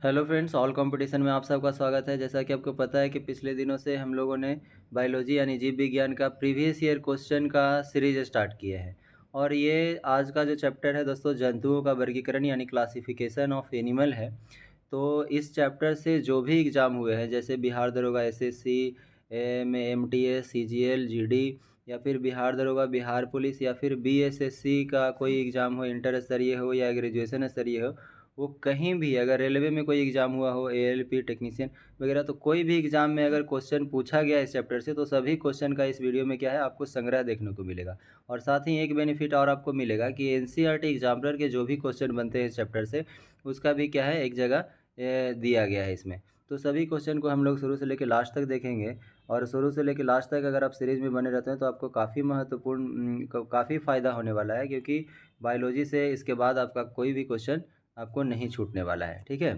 Hello friends, all competition में आप सबका स्वागत है। जैसा कि आपको पता है कि पिछले दिनों से हम लोगों ने बायोलॉजी यानी जीव विज्ञान का प्रीवियस ईयर क्वेश्चन का सीरीज स्टार्ट किया है। और ये आज का जो चैप्टर है दोस्तों, जंतुओं का वर्गीकरण यानी क्लासिफिकेशन ऑफ एनिमल है। तो इस चैप्टर से जो भी एग्ज़ाम हुए हैं, जैसे बिहार दरोगा एसएससी में एमटीएस सीजीएल जीडी, या फिर बिहार दरोगा बिहार पुलिस, या फिर बीएसएससी का कोई एग्ज़ाम हो, इंटर स्तरीय हो या ग्रेजुएशन स्तरीय हो, वो कहीं भी अगर रेलवे में कोई एग्ज़ाम हुआ हो, एएलपी टेक्नीशियन वगैरह, तो कोई भी एग्ज़ाम में अगर क्वेश्चन पूछा गया इस चैप्टर से, तो सभी क्वेश्चन का इस वीडियो में क्या है, आपको संग्रह देखने को मिलेगा। और साथ ही एक बेनिफिट और आपको मिलेगा कि एनसीईआरटी एग्जामिनर के जो भी क्वेश्चन बनते हैं इस चैप्टर से, उसका भी क्या है, एक जगह दिया गया है इसमें। तो सभी क्वेश्चन को हम लोग शुरू से लेकर लास्ट तक देखेंगे। और शुरू से लेकर लास्ट तक अगर आप सीरीज में बने रहते हैं तो आपको काफ़ी महत्वपूर्ण काफ़ी फ़ायदा होने वाला है, क्योंकि बायोलॉजी से इसके बाद आपका कोई भी क्वेश्चन आपको नहीं छूटने वाला है। ठीक है,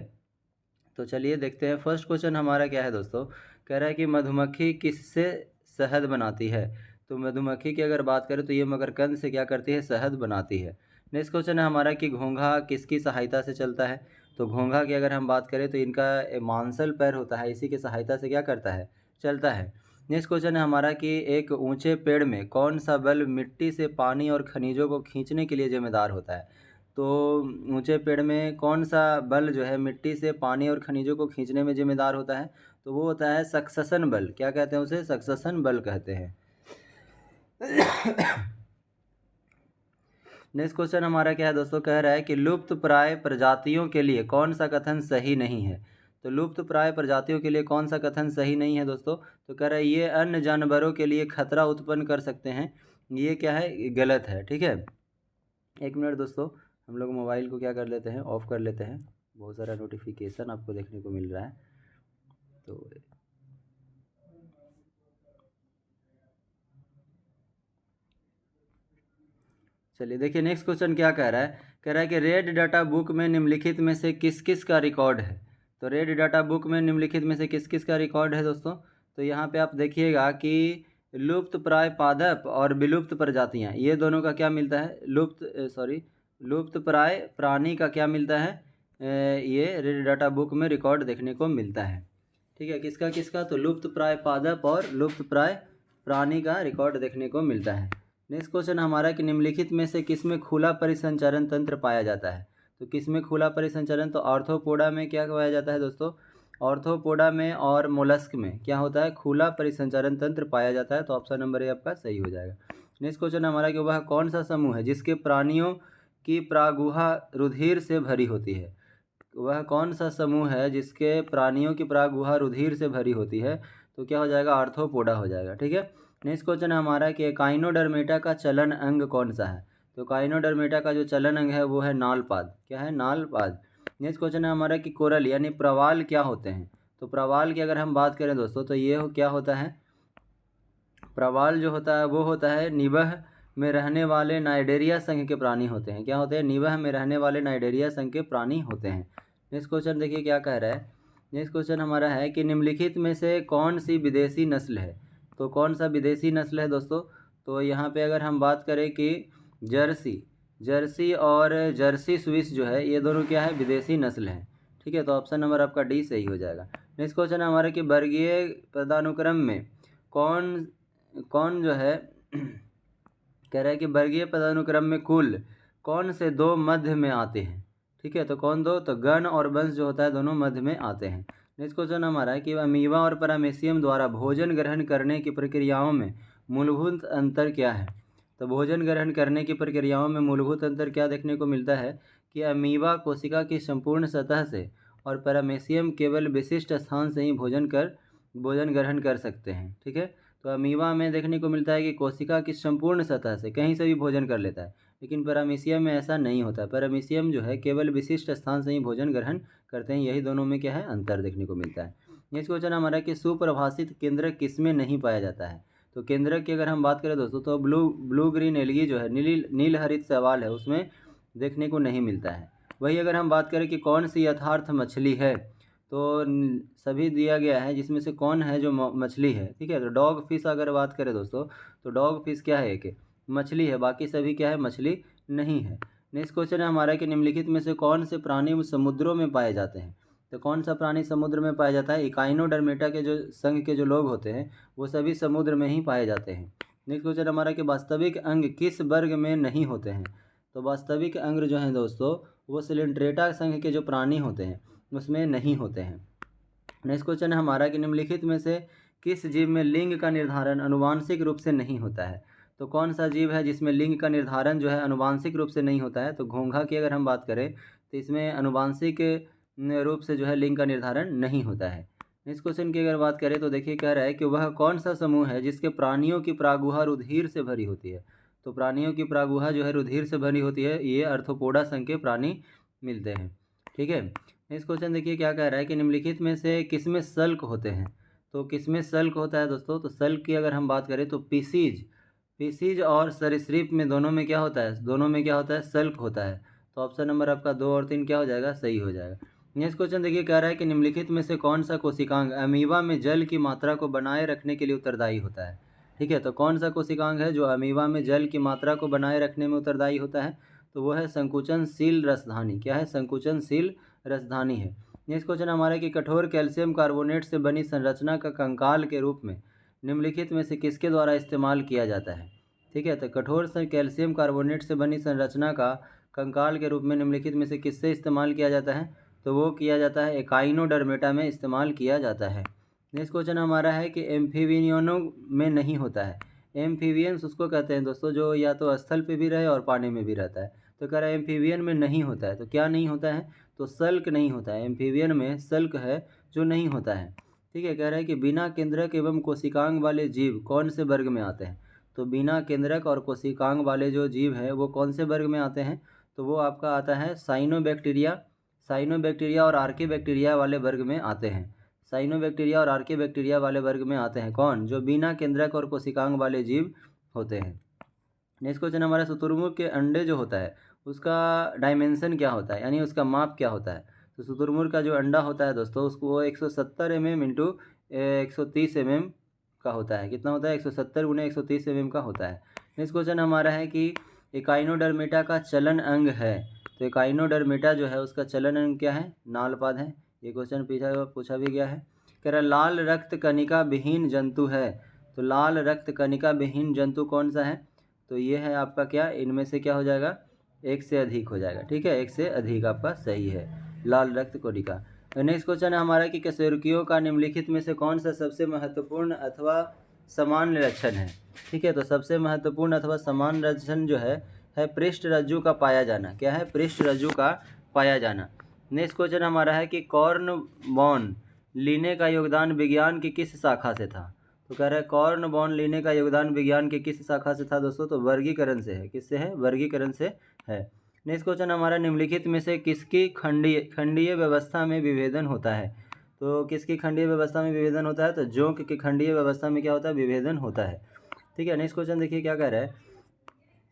तो चलिए देखते हैं। फर्स्ट क्वेश्चन हमारा क्या है दोस्तों, कह रहा है कि मधुमक्खी किससे शहद बनाती है। तो मधुमक्खी की अगर बात करें तो ये मकरंद से क्या करती है, शहद बनाती है। नेक्स्ट क्वेश्चन है हमारा कि घोंघा किसकी सहायता से चलता है। तो घोंघा की अगर हम बात करें तो इनका मांसल पैर होता है, इसी की सहायता से क्या करता है, चलता है। नेक्स्ट क्वेश्चन है हमारा कि एक ऊंचे पेड़ में कौन सा बल मिट्टी से पानी और खनिजों को खींचने के लिए जिम्मेदार होता है। तो ऊंचे पेड़ में कौन सा बल जो है मिट्टी से पानी और खनिजों को खींचने में जिम्मेदार होता है, तो वो होता है सक्सेशन बल। क्या कहते हैं उसे, सक्सेशन बल कहते हैं। नेक्स्ट क्वेश्चन हमारा क्या है दोस्तों, कह रहा है कि लुप्त प्राय प्रजातियों के लिए कौन सा कथन सही नहीं है। तो लुप्त प्राय प्रजातियों के लिए कौन सा कथन सही नहीं है दोस्तों, तो कह रहा है ये अन्य जानवरों के लिए खतरा उत्पन्न कर सकते हैं। ये क्या है, गलत है। ठीक है, एक मिनट दोस्तों, हम लोग मोबाइल को क्या कर लेते हैं, ऑफ़ कर लेते हैं। बहुत सारा नोटिफिकेशन आपको देखने को मिल रहा है। तो चलिए देखिए, नेक्स्ट क्वेश्चन क्या कह रहा है, कह रहा है कि रेड डाटा बुक में निम्नलिखित में से किस किस का रिकॉर्ड है। तो रेड डाटा बुक में निम्नलिखित में से किस किस का रिकॉर्ड है दोस्तों। तो यहाँ पे आप देखिएगा कि लुप्त प्राय पादप और विलुप्त प्रजातियाँ, ये दोनों का क्या मिलता है, लुप्त प्राय प्राणी का क्या मिलता है, ये रेड डाटा बुक में रिकॉर्ड देखने को मिलता है। ठीक है, किसका किसका, तो लुप्त प्राय पादप और लुप्त प्राय प्राणी का रिकॉर्ड देखने को मिलता है। नेक्स्ट क्वेश्चन हमारा कि निम्नलिखित में से किसमें खुला परिसंचरण तंत्र पाया जाता है। तो किसमें खुला परिसंचरण, तो आर्थ्रोपोडा में क्या पाया जाता है दोस्तों, आर्थ्रोपोडा में और मोलस्क में क्या होता है, खुला परिसंचरण तंत्र पाया जाता है। तो ऑप्शन नंबर ए आपका सही हो जाएगा। नेक्स्ट क्वेश्चन हमारा कि वह कौन सा समूह है जिसके प्राणियों की प्रागुहा रुधिर से भरी होती है। वह कौन सा समूह है जिसके प्राणियों की प्रागुहा रुधिर से भरी होती है, तो क्या हो जाएगा, आर्थ्रोपोडा हो जाएगा। ठीक है, नेक्स्ट क्वेश्चन है हमारा कि काइनोडर्मेटा का चलन अंग कौन सा है। तो काइनोडर्मेटा का जो चलन अंग है वो है नालपाद। क्या है, नालपाद। नेक्स्ट क्वेश्चन है हमारा कि कोरल यानी प्रवाल क्या होते हैं। तो प्रवाल की अगर हम बात करें दोस्तों, तो ये क्या होता है, प्रवाल जो होता है वो होता है निबह में रहने वाले नाइडेरिया संघ के प्राणी होते हैं। क्या होते हैं, निबह में रहने वाले नाइडेरिया संघ के प्राणी होते हैं। नेक्स्ट क्वेश्चन देखिए क्या कह रहा है। नेक्स्ट क्वेश्चन हमारा है कि निम्नलिखित में से कौन सी विदेशी नस्ल है। तो कौन सा विदेशी नस्ल है दोस्तों, तो यहाँ पे अगर हम बात करें कि जर्सी जर्सी और जर्सी स्विस जो है, ये दोनों क्या है, विदेशी नस्ल हैं। ठीक है, तो ऑप्शन नंबर आपका डी सही हो जाएगा। नेक्स्ट क्वेश्चन है हमारा कि वर्गीय पदानुक्रम में कौन कौन जो है कह रहा है कि वर्गीय पदानुक्रम में कुल कौन से दो मध्य में आते हैं। ठीक है, तो कौन दो, तो गण और वंश जो होता है दोनों मध्य में आते हैं। नेक्स्ट क्वेश्चन हमारा है कि अमीबा और पैरामीशियम द्वारा भोजन ग्रहण करने की प्रक्रियाओं में मूलभूत अंतर क्या है। तो भोजन ग्रहण करने की प्रक्रियाओं में मूलभूत अंतर क्या देखने को मिलता है कि अमीबा कोशिका की संपूर्ण सतह से और पैरामीशियम केवल विशिष्ट स्थान से ही भोजन ग्रहण कर सकते हैं। ठीक है, तो अमीबा में देखने को मिलता है कि कोशिका की संपूर्ण सतह से कहीं से भी भोजन कर लेता है, लेकिन पैरामीशियम में ऐसा नहीं होता। पैरामीशियम जो है केवल विशिष्ट स्थान से ही भोजन ग्रहण करते हैं। यही दोनों में क्या है, अंतर देखने को मिलता है। नेक्स्ट क्वेश्चन हमारा कि सुप्रभाषित केंद्रक किसमें नहीं पाया जाता है। तो केंद्रक की अगर हम बात करें दोस्तों, तो ब्लू ग्रीन एलगी जो है, नील हरित शैवाल है, उसमें देखने को नहीं मिलता है। वही अगर हम बात करें कि कौन सी यथार्थ मछली है, तो सभी दिया गया है जिसमें से कौन है जो मछली है। ठीक है, तो डॉग फिश अगर बात करें दोस्तों, तो डॉग फिश क्या है, एक मछली है, बाकी सभी क्या है, मछली नहीं है। नेक्स्ट क्वेश्चन है हमारा कि निम्नलिखित में से कौन से प्राणी समुद्रों में पाए जाते हैं। तो कौन सा प्राणी समुद्र में पाया जाता है? इकाइनोडर्मेटा के जो संघ के जो लोग होते हैं वो सभी समुद्र में ही पाए जाते हैं। नेक्स्ट क्वेश्चन हमारा कि वास्तविक अंग किस वर्ग में नहीं होते हैं? तो वास्तविक अंग जो हैं दोस्तों वो सिलेंट्रेटा संघ के जो प्राणी होते हैं उसमें नहीं होते हैं। नेक्स्ट क्वेश्चन है हमारा कि निम्नलिखित में से किस जीव में लिंग का निर्धारण आनुवांशिक रूप से नहीं होता है? तो कौन सा जीव है जिसमें लिंग का निर्धारण जो है आनुवांशिक रूप से नहीं होता है? तो घोंघा की अगर हम बात करें तो इसमें आनुवांशिक रूप से जो है लिंग का निर्धारण नहीं होता है। नेक्स्ट क्वेश्चन की अगर बात करें तो देखिए कह रहा है कि वह कौन सा समूह है जिसके प्राणियों की प्रागुहा रुधिर से भरी होती है? तो प्राणियों की प्रागुहा जो है रुधिर से भरी होती है, ये अर्थोपोडा संघ के प्राणी मिलते हैं। ठीक है, नेक्स्ट क्वेश्चन देखिए क्या कह रहा है कि निम्नलिखित में से किसमें सल्क होते हैं? तो किसमें सल्क होता है दोस्तों? तो सल्क की अगर हम बात करें तो पीसीज और सरीसृप में दोनों में क्या होता है? दोनों में क्या होता है? सल्क होता है। तो ऑप्शन नंबर आपका 2 और 3 क्या हो जाएगा? सही हो जाएगा। नेक्स्ट क्वेश्चन देखिए कह रहा है कि निम्नलिखित में से कौन सा कोशिकांग अमीबा में जल की मात्रा को बनाए रखने के लिए उत्तरदायी होता है? ठीक है, तो कौन सा कोशिकांग है जो अमीबा में जल की मात्रा को बनाए रखने में उत्तरदायी होता है? तो वो है संकुचनशील रसधानी। क्या है? संकुचनशील रसधानी है। नेक्स्ट क्वेश्चन हमारा कि कठोर कैल्शियम कार्बोनेट से बनी संरचना का कंकाल के रूप में निम्नलिखित में से किसके द्वारा इस्तेमाल किया जाता है? ठीक है, तो कठोर से कैल्शियम कार्बोनेट से बनी संरचना का कंकाल के रूप में निम्नलिखित में से किससे इस्तेमाल किया जाता है? तो वो किया जाता है एकाइनोडर्मेटा में इस्तेमाल किया जाता है। नेक्स्ट क्वेश्चन हमारा है कि एम्फीबियनों में नहीं होता है। एम्फीबियंस उसको कहते हैं दोस्तों जो या तो स्थल पे भी रहे और पानी में भी रहता है। तो कह रहा है एम्फीबियन में नहीं होता है। तो क्या नहीं होता है? तो सल्क नहीं होता है। एम्फीबियन में सल्क है जो नहीं होता है। ठीक है, कह रहा है कि बिना केंद्रक एवं कोशिकांग वाले जीव कौन से वर्ग में आते हैं? तो बिना केंद्रक और कोशिकांग वाले जो जीव हैं वो कौन से वर्ग में आते हैं? तो वो आपका आता है साइनोबैक्टीरिया और आर्किबैक्टीरिया वाले वर्ग में आते हैं। साइनोबैक्टीरिया और आर्किबैक्टीरिया वाले वर्ग में आते हैं। कौन? जो बिना केंद्रक और कोशिकांग वाले जीव होते हैं। नेक्स्ट क्वेश्चन हमारा शुतुरमुर्ग के अंडे जो होता है उसका डायमेंशन क्या होता है, यानी उसका माप क्या होता है? तो शुतुरमुर्ग का जो अंडा होता है दोस्तों उसको वो 170 mm इंटू 130 mm का होता है। कितना होता है? 170 गुणे 130 mm का होता है। नेक्स्ट क्वेश्चन हमारा है कि इकाइनोडर्मेटा का चलन अंग है। तो इकाइनोडर्मेटा जो है उसका चलन अंग क्या है? नालपाद है। ये क्वेश्चन पूछा भी गया है। कह रहा लाल रक्त कणिका विहीन जंतु है। तो लाल रक्त कणिका विहीन जंतु कौन सा है? तो ये है आपका क्या? इनमें से क्या हो जाएगा? एक से अधिक हो जाएगा। ठीक है, एक से अधिक आपका सही है, लाल रक्त कोशिका। तो नेक्स्ट क्वेश्चन है हमारा कि कशेरुकियों का निम्नलिखित में से कौन सा सबसे महत्वपूर्ण अथवा समान लक्षण है? ठीक है, तो सबसे महत्वपूर्ण अथवा समान लक्षण जो है पृष्ठ रज्जु का पाया जाना। क्या है? पृष्ठ रज्जु का पाया जाना। नेक्स्ट क्वेश्चन हमारा है कि कॉर्नबॉन लीने का योगदान विज्ञान की किस शाखा से था? तो कह रहा है कॉर्नबॉन लीने का योगदान विज्ञान की किस शाखा से था दोस्तों? तो वर्गीकरण से है। किससे है? वर्गीकरण से है। नेक्स्ट क्वेश्चन हमारा निम्नलिखित में से किसकी खंडीय व्यवस्था में विभेदन होता है? तो किसकी खंडीय व्यवस्था में विभेदन होता है? तो जोंक की खंडीय व्यवस्था में क्या होता है? विभेदन होता है। ठीक है, नेक्स्ट क्वेश्चन देखिए क्या कह रहा है।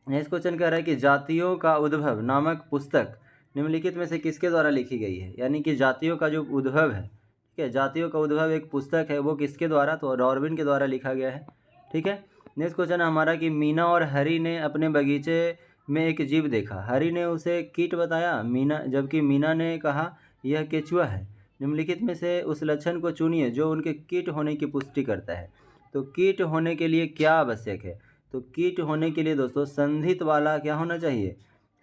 नेक्स्ट क्वेश्चन कह रहा है कि जातियों का उद्भव नामक पुस्तक निम्नलिखित में से किसके द्वारा लिखी गई है? यानी कि जातियों का जो उद्भव है, ठीक है, जातियों का उद्भव एक पुस्तक है, वो किसके द्वारा? तो डार्विन के द्वारा लिखा गया है। ठीक है, नेक्स्ट क्वेश्चन है हमारा कि मीना और हरी ने अपने बगीचे में एक जीव देखा। हरी ने उसे कीट बताया, जबकि मीना ने कहा यह केचुआ है। निम्नलिखित में से उस लक्षण को चुनिए जो उनके कीट होने की पुष्टि करता है। तो कीट होने के लिए क्या आवश्यक है? तो कीट होने के लिए दोस्तों संधित वाला क्या होना चाहिए?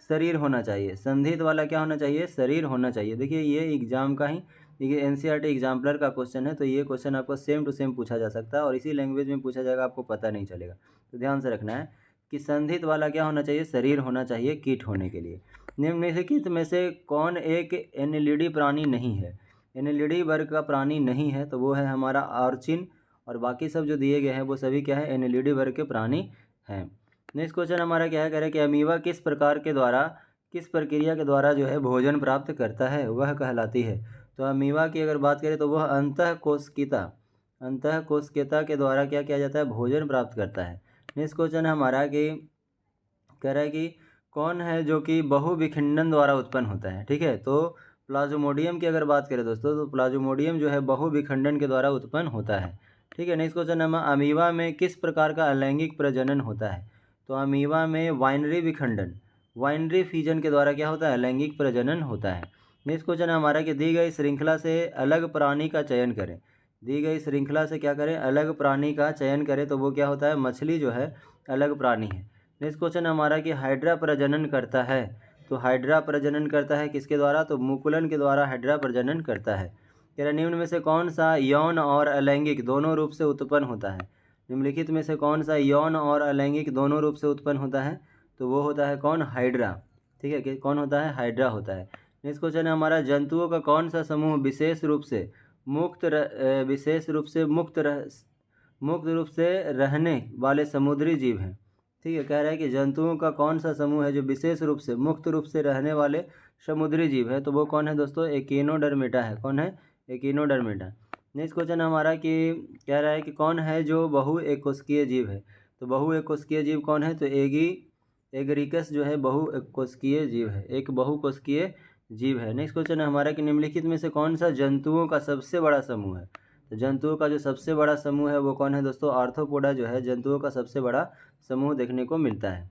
शरीर होना चाहिए। संधित वाला क्या होना चाहिए? शरीर होना चाहिए। देखिए ये एग्जाम का ही, देखिए एनसीईआरटी एग्जाम्पलर का क्वेश्चन है, तो ये क्वेश्चन आपको सेम टू सेम पूछा जा सकता है और इसी लैंग्वेज में पूछा जाएगा, आपको पता नहीं चलेगा। तो ध्यान से रखना है कि संधित वाला क्या होना चाहिए? शरीर होना चाहिए कीट होने के लिए। निम्नलिखित में से कौन एक एनिलिडी प्राणी नहीं है? एनिलिडी वर्ग का प्राणी नहीं है, तो वो है हमारा ऑर्चिन, और बाकी सब जो दिए गए हैं वो सभी क्या है? एनिलिडी वर्ग के प्राणी हैं। नेक्स्ट क्वेश्चन हमारा क्या है? कह रहे हैं कि अमीबा किस प्रक्रिया के द्वारा जो है भोजन प्राप्त करता है? वह कहलाती है। तो अमीबा की अगर बात करें तो वह अंतःकोशिका के द्वारा क्या किया जाता है? भोजन प्राप्त करता है। नेक्स्ट क्वेश्चन हमारा कि कह रहा है कि कौन है जो कि बहुविखंडन द्वारा उत्पन्न होता है? ठीक है, तो प्लाज्मोडियम की अगर बात करें दोस्तों तो प्लाज्मोडियम जो है बहुविखंडन के द्वारा उत्पन्न होता है। ठीक है, नेक्स्ट क्वेश्चन है अमीबा में किस प्रकार का अलैंगिक प्रजनन होता है? तो अमीबा में वाइनरी फिजन के द्वारा क्या होता है? लैंगिक प्रजनन होता है। नेक्स्ट क्वेश्चन है हमारा कि दी गई श्रृंखला से अलग प्राणी का चयन करें। दी गई श्रृंखला से क्या करें, अलग प्राणी का चयन करें, तो वो क्या होता है, मछली जो है अलग प्राणी है। नेक्स्ट क्वेश्चन हमारा कि हाइड्रा प्रजनन करता है। तो हाइड्रा प्रजनन करता है किसके द्वारा, तो मुकुलन के द्वारा हाइड्रा प्रजनन करता है। कह रहे निम्न में से कौन सा यौन और अलैंगिक दोनों रूप से उत्पन्न होता है। निम्नलिखित में से कौन सा यौन और अलैंगिक दोनों रूप से उत्पन्न होता है, तो वो होता है कौन, हाइड्रा। ठीक है, कि कौन होता है, हाइड्रा होता है। नेक्स्ट क्वेश्चन है हमारा जंतुओं का कौन सा समूह विशेष रूप से मुक्त रूप से रहने वाले समुद्री जीव हैं। ठीक है, कह रहा है कि जंतुओं का कौन सा समूह है जो विशेष रूप से मुक्त रूप से रहने वाले समुद्री जीव है, तो वो कौन है दोस्तों, एकिनोडर्मेटा है। कौन है, एकिनोडर्मेटा। नेक्स्ट क्वेश्चन हमारा कि कह रहा है कि कौन है जो बहु एककोशिकीय जीव है। तो बहु एककोशिकीय जीव कौन है, तो एगरिकस जो है बहु एककोशिकीय जीव है, एक बहुकोशिकीय जीव है। नेक्स्ट क्वेश्चन है हमारा कि निम्नलिखित में से कौन सा जंतुओं का सबसे बड़ा समूह है। तो जंतुओं का जो सबसे बड़ा समूह है वो कौन है दोस्तों, आर्थ्रोपोडा जो है जंतुओं का सबसे बड़ा समूह देखने को मिलता है।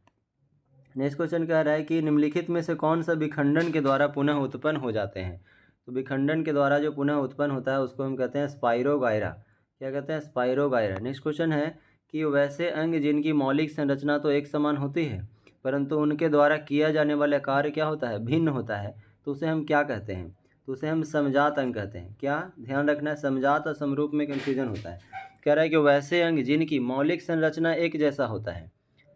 नेक्स्ट क्वेश्चन कह रहा है कि निम्नलिखित में से कौन सा विखंडन के द्वारा पुनः उत्पन्न हो जाते हैं। तो विखंडन के द्वारा जो पुनः उत्पन्न होता है उसको हम कहते हैं स्पाइरोगायरा। क्या कहते हैं, स्पाइरोगायरा। नेक्स्ट क्वेश्चन है कि वैसे अंग जिनकी मौलिक संरचना तो एक समान होती है परंतु उनके द्वारा किया जाने वाला कार्य क्या होता है, भिन्न होता है, तो उसे हम क्या कहते हैं, तो उसे हम समजात अंग कहते हैं। क्या ध्यान रखना है, समजात और समरूप में कन्फ्यूजन होता है। कह रहा है कि वैसे अंग जिनकी मौलिक संरचना एक जैसा होता है,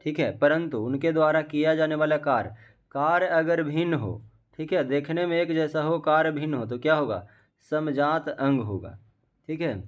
ठीक है, परंतु उनके द्वारा किया जाने वाला कार्य अगर भिन्न हो, ठीक है, देखने में एक जैसा हो, कार्य भिन्न हो, तो क्या होगा, समजात अंग होगा। ठीक है,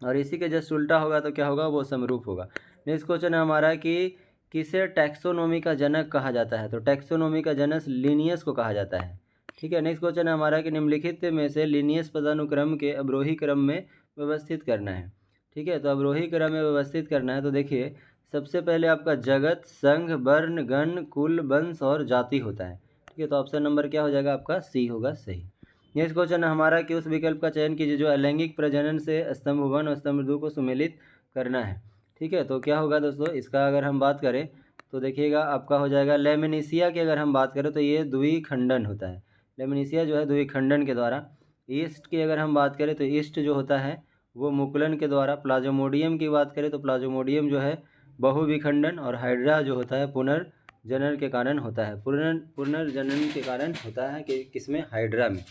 और इसी के जस्ट उल्टा होगा तो क्या होगा, वो समरूप होगा। नेक्स्ट क्वेश्चन है हमारा कि किसे टैक्सोनॉमी का जनक कहा जाता है। तो टैक्सोनॉमी का जनक लिनियस को कहा जाता है। ठीक है, नेक्स्ट क्वेश्चन है हमारा कि निम्नलिखित में से लिनियस पदानुक्रम के अवरोही क्रम में व्यवस्थित करना है। ठीक है, तो अवरोही क्रम में व्यवस्थित करना है, तो देखिए सबसे पहले आपका जगत, संघ, वर्ण, गण, कुल, वंश और जाति होता है। ठीक है, तो ऑप्शन नंबर क्या हो जाएगा आपका, सी होगा सही। नेक्स्ट क्वेश्चन है हमारा कि उस विकल्प का चयन कीजिए जो अलैंगिक प्रजनन से स्तंभ 1 और स्तंभ 2 को सुमेलित करना है। ठीक है, तो क्या होगा दोस्तों, इसका अगर हम बात करें तो देखिएगा आपका हो जाएगा लेमिनेशिया की अगर हम बात करें तो ये द्विखंडन होता है। लेमिनेशिया जो है द्विखंडन के द्वारा। ईस्ट की अगर हम बात करें तो ईस्ट जो होता है वो मुकुलन के द्वारा। प्लाज्मोडियम की बात करें तो प्लाज्मोडियम जो है बहुविखंडन, और हाइड्रा जो होता है पुनर्जनन के कारण होता है, पुनर्जनन के कारण होता है कि किसमें, हाइड्रा में।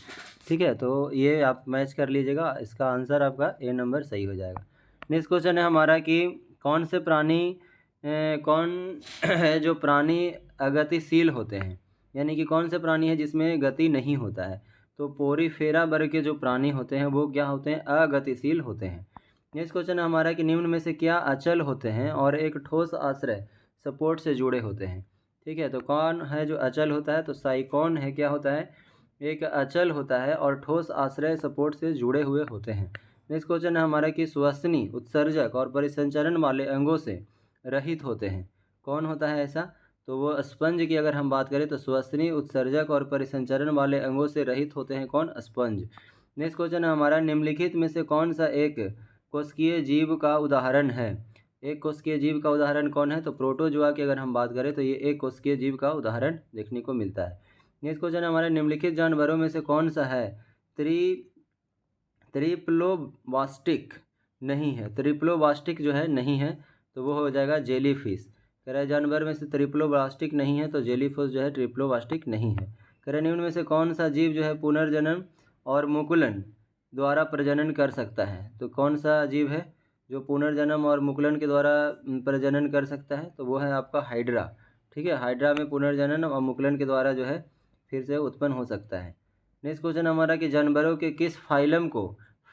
ठीक है, तो ये आप मैच कर लीजिएगा, इसका आंसर आपका ए नंबर सही हो जाएगा। नेक्स्ट क्वेश्चन है हमारा कि कौन से प्राणी कौन है जो प्राणी अगतिशील होते हैं, यानी कि कौन से प्राणी है जिसमें गति नहीं होता है। तो पोरीफेरा वर्ग के जो प्राणी होते हैं वो क्या होते हैं, अगतिशील होते हैं। नेक्स्ट क्वेश्चन है हमारा कि निम्न में से क्या अचल होते हैं और एक ठोस आश्रय सपोर्ट से जुड़े होते हैं। ठीक है, तो कौन है जो अचल होता है, तो साइकॉन है, क्या होता है, एक अचल होता है और ठोस आश्रय सपोर्ट से जुड़े हुए होते हैं। नेक्स्ट क्वेश्चन है हमारा कि श्वसनी, उत्सर्जक और परिसंचरण वाले अंगों से रहित होते हैं। कौन होता है ऐसा, तो वो स्पंज की अगर हम बात करें तो श्वसनी, उत्सर्जक और परिसंचरण वाले अंगों से रहित होते हैं। कौन, स्पंज। नेक्स्ट क्वेश्चन है हमारा निम्नलिखित में से कौन सा एक कोशिकीय जीव का उदाहरण है। एक कोशिकीय जीव का उदाहरण कौन है, तो प्रोटोजोआ की अगर हम बात करें तो ये एक कोशिकीय जीव का उदाहरण देखने को मिलता है। नेक्स्ट क्वेश्चन हमारे निम्नलिखित जानवरों में से कौन सा है त्रिप्लोबास्टिक नहीं है। त्रिप्लोबास्टिक जो है नहीं है, तो वो हो जाएगा जेलीफिश। कह रहा है जानवर में से त्रिप्लोबास्टिक नहीं है, तो जेलीफिश जो है ट्रिप्लोबास्टिक नहीं है। कह रहे निम्न में से कौन सा जीव जो है पुनर्जनन और मुकुलन द्वारा प्रजनन कर सकता है। तो कौन सा जीव है जो पुनर्जन्म और मुकुलन के द्वारा प्रजनन कर सकता है, तो वो है आपका हाइड्रा। ठीक है, हाइड्रा में पुनर्जनन और मुकुलन के द्वारा जो है फिर से उत्पन्न हो सकता है। नेक्स्ट क्वेश्चन हमारा कि जानवरों के किस फाइलम को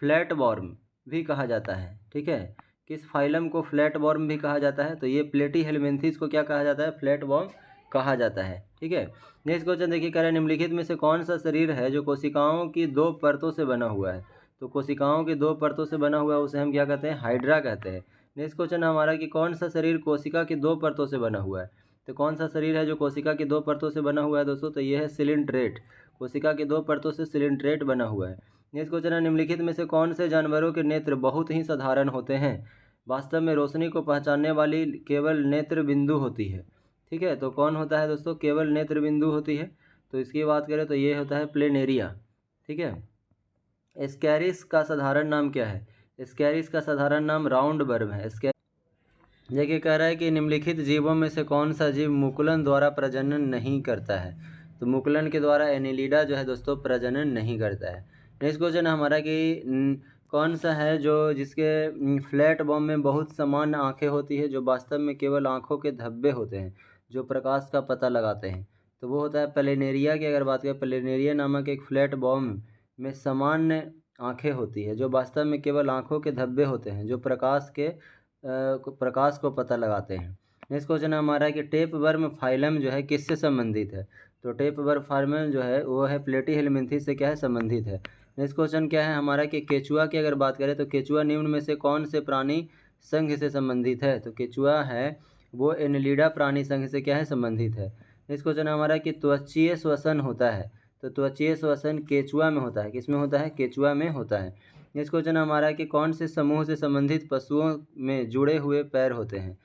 फ्लैटवॉर्म भी कहा जाता है। ठीक है, किस फाइलम को फ्लैटवॉर्म भी कहा जाता है, तो ये प्लेटीहेलमिन्थेस को क्या कहा जाता है, फ्लैटवॉर्म कहा जाता है। ठीक है, नेक्स्ट क्वेश्चन देखिए, कह रहे हैं निम्नलिखित में से कौन सा शरीर है जो कोशिकाओं की 2 परतों से बना हुआ है। तो कोशिकाओं की 2 परतों से बना हुआ है उसे हम क्या कहते हैं, हाइड्रा कहते हैं। नेक्स्ट क्वेश्चन हमारा कि कौन सा शरीर कोशिका की 2 परतों से बना हुआ है। तो कौन सा शरीर है जो कोशिका की 2 परतों से बना हुआ है दोस्तों, तो ये है सिलिंड्रेट। कोशिका की 2 परतों से सिलिंड्रेट बना हुआ है। नेक्स्ट क्वेश्चन है निम्नलिखित में से कौन से जानवरों के नेत्र बहुत ही साधारण होते हैं। वास्तव में रोशनी को पहचानने वाली केवल नेत्र बिंदु होती है। ठीक है, तो कौन होता है दोस्तों, केवल नेत्र बिंदु होती है। तो इसकी बात करें तो ये होता है प्लेनेरिया। ठीक है। एस्कैरिस का साधारण नाम क्या है? एस्कैरिस का साधारण नाम राउंड वर्म है। देखिए कह रहा है कि निम्नलिखित जीवों में से कौन सा जीव मुकुलन द्वारा प्रजनन नहीं करता है? तो मुकुलन के द्वारा एनिलिडा जो है दोस्तों प्रजनन नहीं करता है। नेक्स्ट क्वेश्चन हमारा कि कौन सा है जो जिसके फ्लैट बॉम में बहुत समान आंखें होती है, जो वास्तव में केवल आंखों के धब्बे होते हैं जो प्रकाश का पता लगाते हैं? तो वो होता है प्लेनेरिया की अगर बात करें, प्लेनेरिया नामक एक फ्लैट बॉम में सामान्य आंखें होती है जो वास्तव में केवल आंखों के धब्बे होते हैं जो प्रकाश को पता लगाते हैं। नेक्स्ट क्वेश्चन हमारा है कि टेप वर्म फाइलम जो है किससे संबंधित है? तो टेप वर्म फाइलम जो है वो है प्लेटीहेलमिंथेस से क्या है संबंधित है। नेक्स्ट क्वेश्चन क्या है हमारा कि केचुआ की अगर बात करें तो केचुआ निम्न में से कौन से प्राणी संघ से संबंधित है? तो केचुआ है वो एनिलिडा प्राणी संघ से क्या है संबंधित है। नेक्स्ट क्वेश्चन हमारा कि त्वचीय श्वसन होता है, तो त्वचीय श्वसन केचुआ में होता है। किसमें होता है? केचुआ में होता है। नेक्स्ट क्वेश्चन हमारा है कि कौन से समूह से संबंधित पशुओं में जुड़े हुए पैर होते हैं?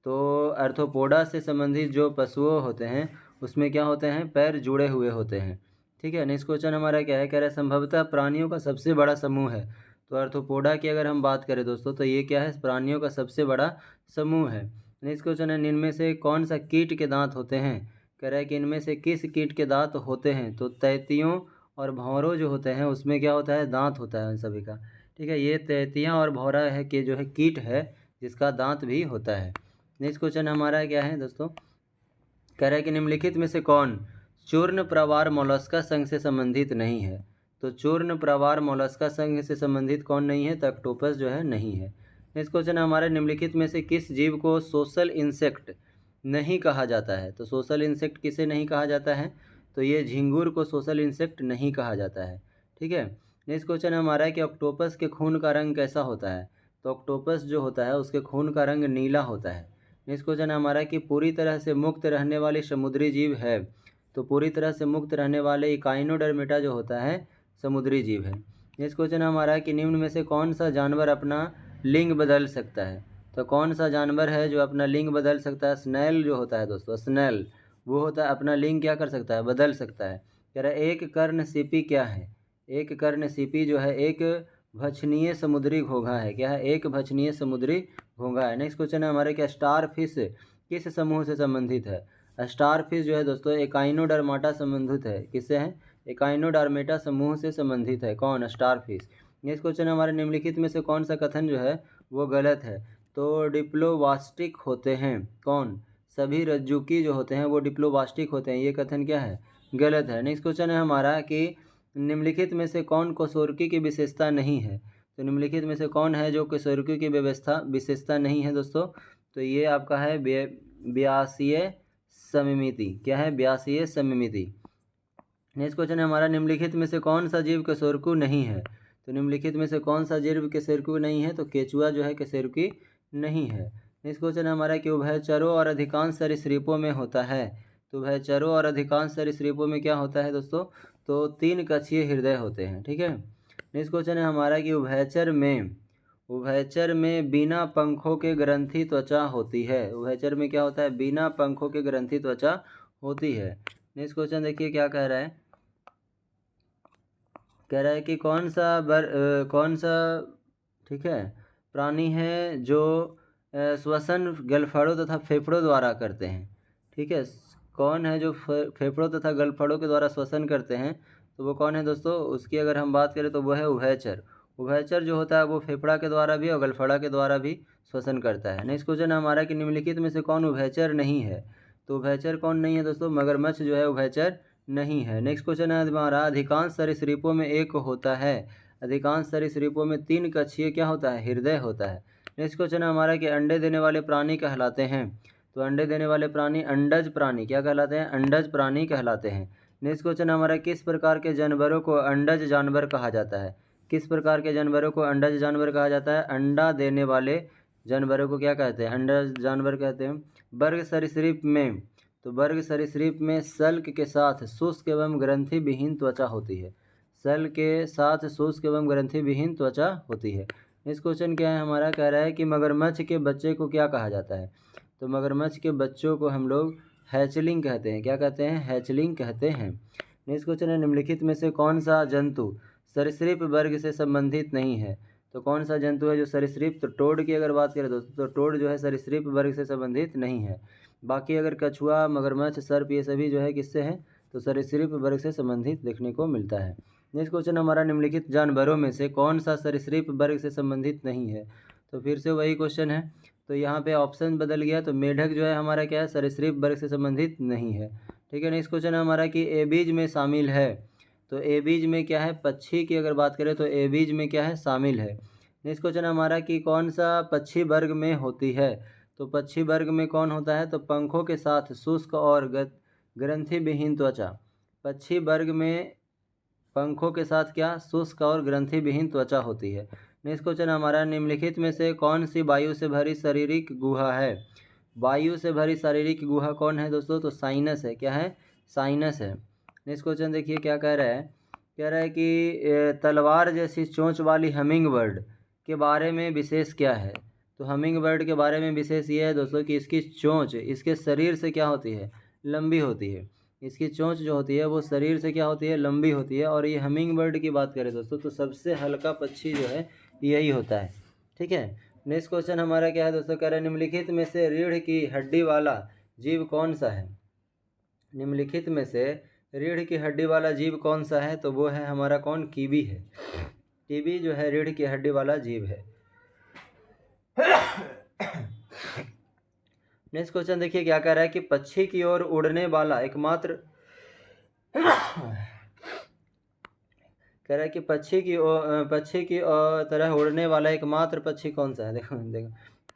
तो आर्थ्रोपोडा से संबंधित जो पशुओं होते हैं उसमें क्या होते हैं? पैर जुड़े हुए होते हैं। ठीक है। नेक्स्ट क्वेश्चन हमारा क्या है? कह रहा है संभवतः प्राणियों का सबसे बड़ा समूह है। तो आर्थ्रोपोडा की अगर हम बात करें दोस्तों तो ये क्या है? प्राणियों का सबसे बड़ा समूह है। नेक्स्ट क्वेश्चन है इनमें से कौन सा कीट के दांत होते हैं? कह रहा है कि इनमें से किस कीट के दांत होते हैं? तो तैतियों और भौरों जो होते हैं उसमें क्या होता है? दांत होता है उन सभी का। ठीक है। ये तैतियाँ और भौरा है कि जो है कीट है जिसका दांत भी होता है। नेक्स्ट क्वेश्चन हमारा क्या है दोस्तों? कह रहा है कि निम्नलिखित में से कौन चूर्ण प्रवार मोलस्का संघ से संबंधित नहीं है? तो चूर्ण प्रवार मोलस्का संघ से संबंधित कौन नहीं है? तो ऑक्टोपस जो है नहीं है। नेक्स्ट क्वेश्चन हमारे निम्नलिखित में से किस जीव को सोशल इंसेक्ट नहीं कहा जाता है? तो सोशल इंसेक्ट किसे नहीं कहा जाता है? तो ये झिंगुर को सोशल इंसेक्ट नहीं कहा जाता है। ठीक है। नेक्स्ट क्वेश्चन हमारा है कि ऑक्टोपस के खून का रंग कैसा होता है? तो ऑक्टोपस जो होता है उसके खून का रंग नीला होता है। नेक्स्ट क्वेश्चन हमारा है कि पूरी तरह से मुक्त रहने वाली समुद्री जीव है? तो पूरी तरह से मुक्त रहने वाले इकाइनोडर्मेटा जो होता है समुद्री जीव है। नेक्स्ट क्वेश्चन हमारा है कि निम्न में से कौन सा जानवर अपना लिंग बदल सकता है? तो कौन सा जानवर है जो अपना लिंग बदल सकता है? स्नेल जो होता है दोस्तों, स्नेल वो होता है अपना लिंग क्या कर सकता है? बदल सकता है। कह रहा है एक कर्ण सीपी क्या है? एक कर्ण सीपी जो है एक भक्षणीय समुद्री घोंघा है। क्या है? एक भक्षणीय समुद्री घोंघा है। नेक्स्ट क्वेश्चन है हमारे क्या स्टार फिश किस समूह से संबंधित है? स्टार फिश जो है दोस्तों एकाइनोडर्माटा संबंधित है। किससे है? एकाइनोडर्मेटा समूह से संबंधित है। कौन? Star fish. नेक्स्ट क्वेश्चन हमारे निम्नलिखित में से कौन सा कथन जो है वो गलत है? तो डिप्लोवास्टिक होते हैं। कौन? सभी रज्जुकी जो होते हैं वो डिप्लोवास्टिक होते हैं। ये कथन क्या है? गलत है। नेक्स्ट क्वेश्चन है हमारा कि निम्नलिखित में से कौन कशोरकी की विशेषता नहीं है? तो निम्नलिखित में से कौन है जो कशोरकी की विशेषता नहीं है दोस्तों? तो ये आपका है व्यासीय समिमिति। क्या है? व्यासीय समिमिति। नेक्स्ट क्वेश्चन है हमारा निम्नलिखित में से कौन सा जीव कशेरुकी नहीं है? तो निम्नलिखित में से कौन सा जीव कशेरुकी नहीं है? तो केचुआ जो है कशेरुकी नहीं है। नेक्स्ट क्वेश्चन है हमारा कि उभयचरों और अधिकांश सरीसृपों में होता है। तो उभयचरों और अधिकांश सरीसृपों में क्या होता है दोस्तों? तो 3 कक्षीय हृदय होते हैं। ठीक है। नेक्स्ट क्वेश्चन है हमारा कि उभयचर में बिना पंखों के ग्रंथि त्वचा होती है। उभयचर में क्या होता है? बिना पंखों के ग्रंथि त्वचा होती है। नेक्स्ट क्वेश्चन देखिए क्या कह रहा है? कह रहा है कि कौन सा ठीक है प्राणी है जो श्वसन गलफड़ों तथा फेफड़ों द्वारा करते हैं? ठीक है। कौन है जो फेफड़ों तथा गलफड़ों के द्वारा श्वसन करते हैं? तो वो कौन है दोस्तों? उसकी अगर हम बात करें तो वो है उभयचर। उभयचर जो होता है वो फेफड़ा के द्वारा भी और गलफड़ा के द्वारा भी श्वसन करता है। नेक्स्ट क्वेश्चन हमारा कि निम्नलिखित में से कौन उभयचर नहीं है? तो उभयचर कौन नहीं है दोस्तों? मगरमच्छ जो है उभयचर नहीं है। नेक्स्ट क्वेश्चन है हमारा अधिकांश सरीसृपों में एक होता है। अधिकांश सरीसृपों में 3 कक्षीय क्या होता है? हृदय होता है। नेक्स्ट क्वेश्चन है हमारा कि अंडे देने वाले प्राणी कहलाते हैं। तो अंडे देने वाले प्राणी अंडज प्राणी क्या कहलाते हैं? अंडज प्राणी कहलाते हैं। नेक्स्ट क्वेश्चन हमारा किस प्रकार के जानवरों को अंडज जानवर कहा जाता है? किस प्रकार के जानवरों को अंडज जानवर कहा जाता है? अंडा देने वाले जानवरों को क्या कहते हैं? अंडज जानवर कहते हैं। वर्ग सरीसृप में तो वर्ग सरीसृप में सल्क के साथ शुष्क एवं ग्रंथि विहीन त्वचा होती है। सल्क के साथ शुष्क एवं ग्रंथि विहीन त्वचा होती है। इस क्वेश्चन क्या है हमारा? कह रहा है कि मगरमच्छ के बच्चे को क्या कहा जाता है? तो मगरमच्छ के बच्चों को हम लोग हैचलिंग कहते हैं। क्या कहते हैं? हैचलिंग कहते हैं। नेक्स्ट क्वेश्चन है, निम्नलिखित में से कौन सा जंतु सरीसृप वर्ग से संबंधित नहीं है? तो कौन सा जंतु है जो सरीसृप, तो टोड की अगर बात करें दोस्तों तो टोड जो है सरीसृप वर्ग से संबंधित नहीं है। बाकी अगर कछुआ, मगरमच्छ, सर्प ये सभी जो है किससे हैं? तो सरीसृप वर्ग से संबंधित देखने को मिलता है। नेक्स्ट क्वेश्चन हमारा, निम्नलिखित जानवरों में से कौन सा सरीसृप वर्ग से संबंधित नहीं है? तो फिर से वही क्वेश्चन है, तो यहाँ पे ऑप्शन बदल गया, तो मेढक जो है हमारा क्या है? सरीसृप वर्ग से संबंधित नहीं है। ठीक है। नेक्स्ट क्वेश्चन हमारा कि एबीज में शामिल है। तो एबीज में क्या है? पक्षी की अगर बात करें तो एबीज में क्या है? शामिल है। नेक्स्ट क्वेश्चन हमारा कि कौन सा पक्षी वर्ग में होती है? तो पक्षी वर्ग में कौन होता है? तो पंखों के साथ शुष्क और ग्रंथि विहीन त्वचा। पक्षी वर्ग में पंखों के साथ क्या? शुष्क और ग्रंथि विहीन त्वचा होती है। नेक्स्ट क्वेश्चन हमारा, निम्नलिखित में से कौन सी वायु से भरी शारीरिक गुहा है? वायु से भरी शारीरिक गुहा कौन है दोस्तों? तो साइनस है। क्या है? साइनस है। नेक्स्ट क्वेश्चन देखिए क्या कह रहा है। कह रहा है कि तलवार जैसी चोंच वाली हमिंग बर्ड के बारे में विशेष क्या है? तो हमिंग बर्ड के बारे में विशेष ये है दोस्तों कि इसकी चोंच इसके शरीर से क्या होती है? लंबी होती है। इसकी चोंच जो होती है वो शरीर से क्या होती है? लंबी होती है। और ये हमिंग बर्ड की बात करें दोस्तों तो सबसे हल्का पक्षी जो है यही होता है। ठीक है। नेक्स्ट क्वेश्चन हमारा क्या है दोस्तों? कह रहे हैं, निम्नलिखित में से रीढ़ की हड्डी वाला जीव कौन सा है? निम्नलिखित में से रीढ़ की हड्डी वाला जीव कौन सा है? तो वो है हमारा कौन? कीवी है। कीवी जो है रीढ़ की हड्डी वाला जीव है। नेक्स्ट क्वेश्चन देखिए क्या कह रहा है कि पक्षी की ओर उड़ने वाला एकमात्र कह रहा है कि पक्षी की तरह उड़ने वाला एकमात्र पक्षी कौन सा है? देखो देखो,